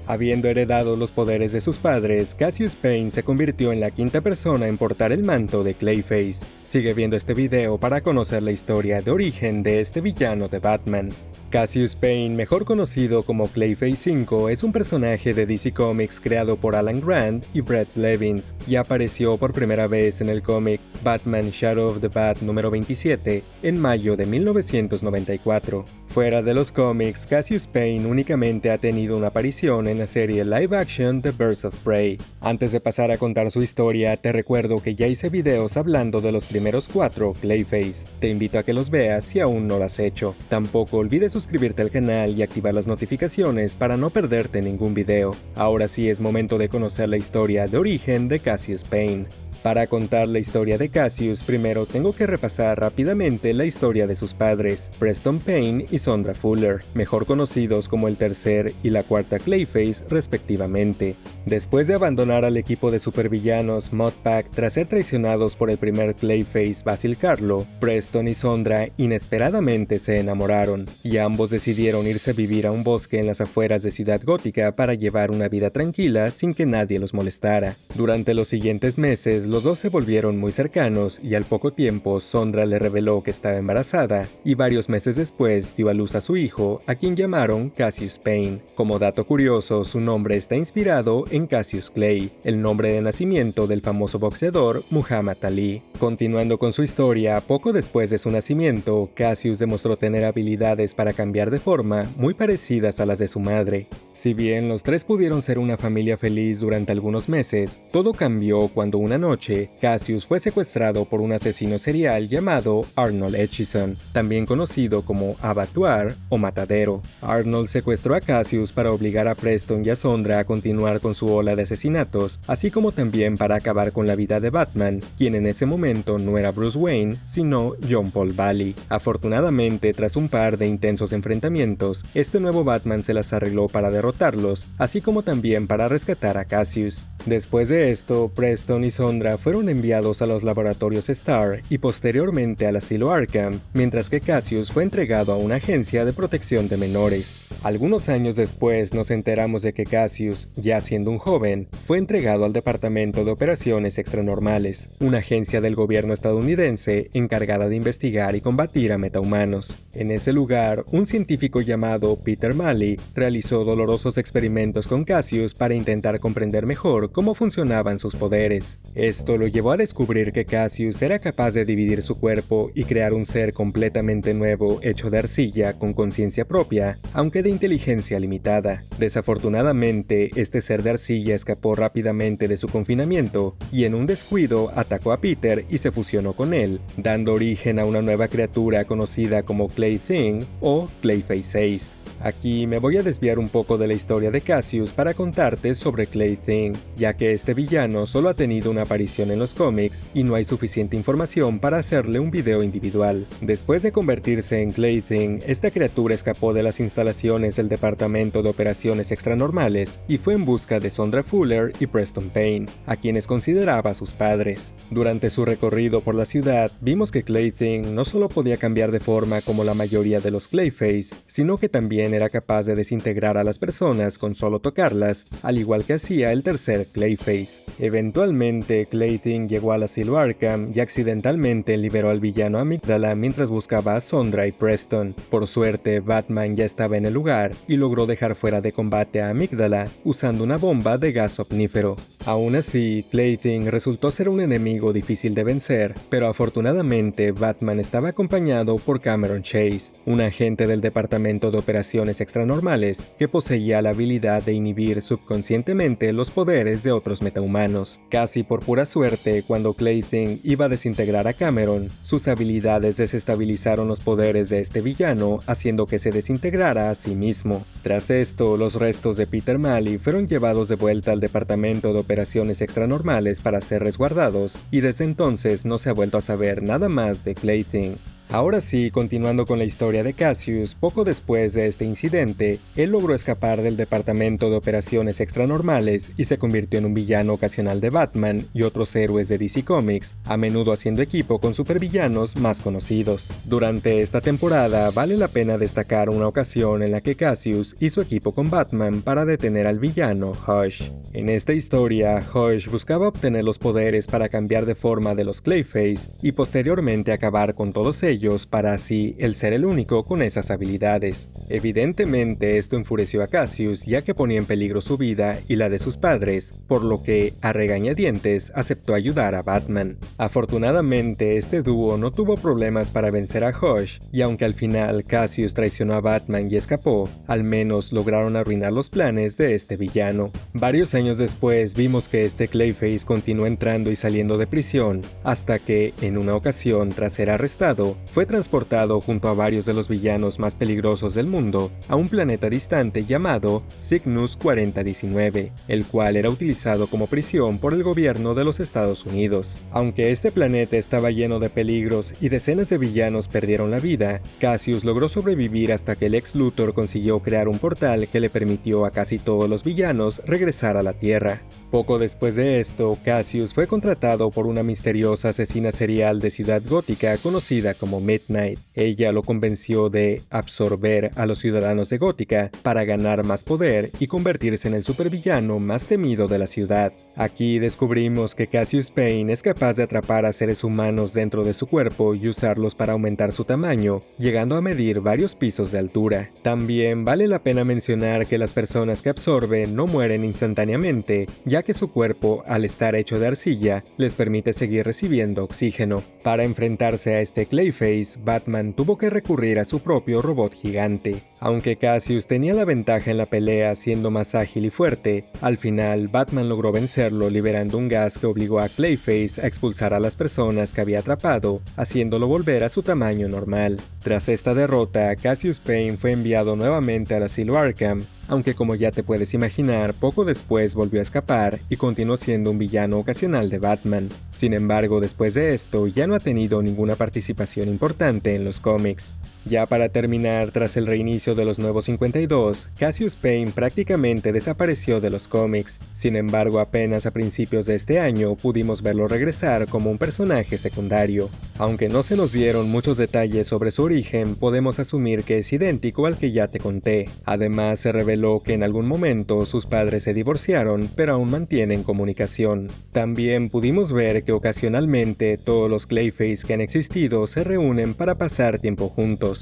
Habiendo heredado los poderes de sus padres, Cassius Payne se convirtió en la quinta persona en portar el manto de Clayface. Sigue viendo este video para conocer la historia de origen de este villano de Batman. Cassius Payne, mejor conocido como Clayface 5, es un personaje de DC Comics creado por Alan Grant y Brett Levins, y apareció por primera vez en el cómic Batman Shadow of the Bat número 27 en mayo de 1994. Fuera de los cómics, Cassius Payne únicamente ha tenido una aparición en la serie live action The Birds of Prey. Antes de pasar a contar su historia, te recuerdo que ya hice videos hablando de los primeros 4 Clayface. Te invito a que los veas si aún no lo has hecho. Tampoco olvides suscribirte al canal y activar las notificaciones para no perderte ningún video. Ahora sí es momento de conocer la historia de origen de Cassius Payne. Para contar la historia de Cassius, primero tengo que repasar rápidamente la historia de sus padres, Preston Payne y Sondra Fuller, mejor conocidos como el tercer y la cuarta Clayface respectivamente. Después de abandonar al equipo de supervillanos MODPAC tras ser traicionados por el primer Clayface Basil Karlo, Preston y Sondra inesperadamente se enamoraron, y ambos decidieron irse a vivir a un bosque en las afueras de Ciudad Gótica para llevar una vida tranquila sin que nadie los molestara. Durante los siguientes meses, los dos se volvieron muy cercanos y al poco tiempo Sondra le reveló que estaba embarazada y varios meses después dio a luz a su hijo, a quien llamaron Cassius Payne. Como dato curioso, su nombre está inspirado en Cassius Clay, el nombre de nacimiento del famoso boxeador Muhammad Ali. Continuando con su historia, poco después de su nacimiento, Cassius demostró tener habilidades para cambiar de forma muy parecidas a las de su madre. Si bien los tres pudieron ser una familia feliz durante algunos meses, todo cambió cuando una noche, Cassius fue secuestrado por un asesino serial llamado Arnold Etchison, también conocido como Abattoir o Matadero. Arnold secuestró a Cassius para obligar a Preston y a Sondra a continuar con su ola de asesinatos, así como también para acabar con la vida de Batman, quien en ese momento no era Bruce Wayne, sino John Paul Valley. Afortunadamente, tras un par de intensos enfrentamientos, este nuevo Batman se las arregló para derrotarlos, así como también para rescatar a Cassius. Después de esto, Preston y Sondra fueron enviados a los laboratorios Starr y posteriormente al asilo Arkham, mientras que Cassius fue entregado a una agencia de protección de menores. Algunos años después nos enteramos de que Cassius, ya siendo un joven, fue entregado al Departamento de Operaciones Extranormales, una agencia del gobierno estadounidense encargada de investigar y combatir a metahumanos. En ese lugar, un científico llamado Peter Malley realizó dolorosos experimentos con Cassius para intentar comprender mejor cómo funcionaban sus poderes. Esto lo llevó a descubrir que Cassius era capaz de dividir su cuerpo y crear un ser completamente nuevo hecho de arcilla con conciencia propia, aunque de inteligencia limitada. Desafortunadamente, este ser de arcilla escapó rápidamente de su confinamiento y en un descuido atacó a Peter y se fusionó con él, dando origen a una nueva criatura conocida como Clay Thing o Clayface 6. Aquí me voy a desviar un poco de la historia de Cassius para contarte sobre Clay Thing, ya que este villano solo ha tenido una aparición en los cómics y no hay suficiente información para hacerle un video individual. Después de convertirse en Clay Thing, esta criatura escapó de las instalaciones del Departamento de Operaciones Extranormales y fue en busca de Sondra Fuller y Preston Payne, a quienes consideraba sus padres. Durante su recorrido por la ciudad, vimos que Clay Thing no solo podía cambiar de forma como la mayoría de los Clayface, sino que también era capaz de desintegrar a las personas con solo tocarlas, al igual que hacía el tercer Clayface. Eventualmente, Clay Thing llegó al asilo Arkham y accidentalmente liberó al villano Amygdala mientras buscaba a Sondra y Preston. Por suerte, Batman ya estaba en el lugar y logró dejar fuera de combate a Amygdala usando una bomba de gas omnífero. Aún así, Clay Thing resultó ser un enemigo difícil de vencer, pero afortunadamente Batman estaba acompañado por Cameron Chase, un agente del Departamento de Operaciones Extranormales que poseía la habilidad de inhibir subconscientemente los poderes de otros metahumanos. Casi por pura suerte, cuando Clay Thing iba a desintegrar a Cameron, sus habilidades desestabilizaron los poderes de este villano, haciendo que se desintegrara a sí mismo. Tras esto, los restos de Peter Malley fueron llevados de vuelta al Departamento de Operaciones Extranormales para ser resguardados, y desde entonces no se ha vuelto a saber nada más de Clay Thing. Ahora sí, continuando con la historia de Cassius, poco después de este incidente, él logró escapar del Departamento de Operaciones Extranormales y se convirtió en un villano ocasional de Batman y otros héroes de DC Comics, a menudo haciendo equipo con supervillanos más conocidos. Durante esta temporada, vale la pena destacar una ocasión en la que Cassius hizo equipo con Batman para detener al villano Hush. En esta historia, Hush buscaba obtener los poderes para cambiar de forma de los Clayface y posteriormente acabar con todos ellos para así él ser el único con esas habilidades. Evidentemente esto enfureció a Cassius ya que ponía en peligro su vida y la de sus padres, por lo que, a regañadientes, aceptó ayudar a Batman. Afortunadamente este dúo no tuvo problemas para vencer a Hush, y aunque al final Cassius traicionó a Batman y escapó, al menos lograron arruinar los planes de este villano. Varios años después vimos que este Clayface continuó entrando y saliendo de prisión, hasta que, en una ocasión tras ser arrestado, fue transportado junto a varios de los villanos más peligrosos del mundo a un planeta distante llamado Cygnus 4019, el cual era utilizado como prisión por el gobierno de los Estados Unidos. Aunque este planeta estaba lleno de peligros y decenas de villanos perdieron la vida, Cassius logró sobrevivir hasta que Lex Luthor consiguió crear un portal que le permitió a casi todos los villanos regresar a la Tierra. Poco después de esto, Cassius fue contratado por una misteriosa asesina serial de Ciudad Gótica conocida como Midnight. Ella lo convenció de absorber a los ciudadanos de Gótica para ganar más poder y convertirse en el supervillano más temido de la ciudad. Aquí descubrimos que Cassius Payne es capaz de atrapar a seres humanos dentro de su cuerpo y usarlos para aumentar su tamaño, llegando a medir varios pisos de altura. También vale la pena mencionar que las personas que absorben no mueren instantáneamente, ya que su cuerpo, al estar hecho de arcilla, les permite seguir recibiendo oxígeno. Para enfrentarse a este Clayface, Batman tuvo que recurrir a su propio robot gigante. Aunque Cassius tenía la ventaja en la pelea siendo más ágil y fuerte, al final Batman logró vencerlo liberando un gas que obligó a Clayface a expulsar a las personas que había atrapado, haciéndolo volver a su tamaño normal. Tras esta derrota, Cassius Payne fue enviado nuevamente al asilo Arkham, aunque como ya te puedes imaginar, poco después volvió a escapar y continuó siendo un villano ocasional de Batman. Sin embargo, después de esto, ya no ha tenido ninguna participación importante en los cómics. Ya para terminar, tras el reinicio de los Nuevos 52, Cassius Payne prácticamente desapareció de los cómics. Sin embargo, apenas a principios de este año pudimos verlo regresar como un personaje secundario. Aunque no se nos dieron muchos detalles sobre su origen, podemos asumir que es idéntico al que ya te conté. Además, se reveló que en algún momento sus padres se divorciaron, pero aún mantienen comunicación. También pudimos ver que ocasionalmente todos los Clayface que han existido se reúnen para pasar tiempo juntos.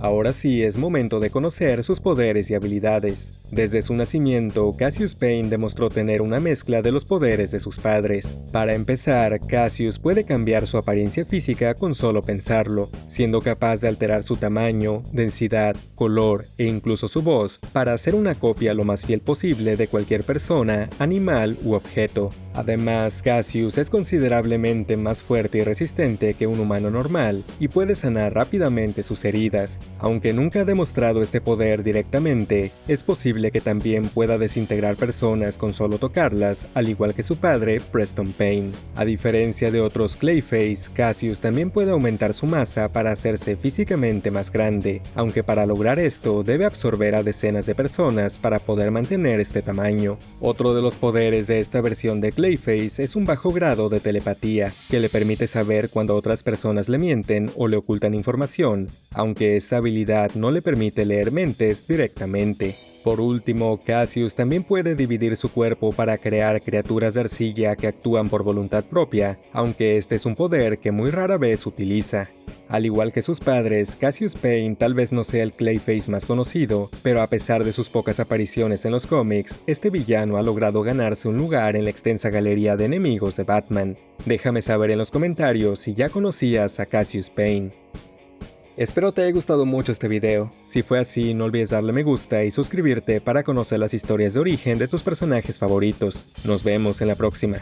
Ahora sí es momento de conocer sus poderes y habilidades. Desde su nacimiento, Cassius Payne demostró tener una mezcla de los poderes de sus padres. Para empezar, Cassius puede cambiar su apariencia física con solo pensarlo, siendo capaz de alterar su tamaño, densidad, color e incluso su voz para hacer una copia lo más fiel posible de cualquier persona, animal u objeto. Además, Cassius es considerablemente más fuerte y resistente que un humano normal y puede sanar rápidamente sus heridas. Aunque nunca ha demostrado este poder directamente, es posible que también pueda desintegrar personas con solo tocarlas, al igual que su padre, Preston Payne. A diferencia de otros Clayface, Cassius también puede aumentar su masa para hacerse físicamente más grande, aunque para lograr esto debe absorber a decenas de personas para poder mantener este tamaño. Otro de los poderes de esta versión de Clayface es un bajo grado de telepatía, que le permite saber cuando otras personas le mienten o le ocultan información, aunque esta habilidad no le permite leer mentes directamente. Por último, Cassius también puede dividir su cuerpo para crear criaturas de arcilla que actúan por voluntad propia, aunque este es un poder que muy rara vez utiliza. Al igual que sus padres, Cassius Payne tal vez no sea el Clayface más conocido, pero a pesar de sus pocas apariciones en los cómics, este villano ha logrado ganarse un lugar en la extensa galería de enemigos de Batman. Déjame saber en los comentarios si ya conocías a Cassius Payne. Espero te haya gustado mucho este video. Si fue así, no olvides darle me gusta y suscribirte para conocer las historias de origen de tus personajes favoritos. Nos vemos en la próxima.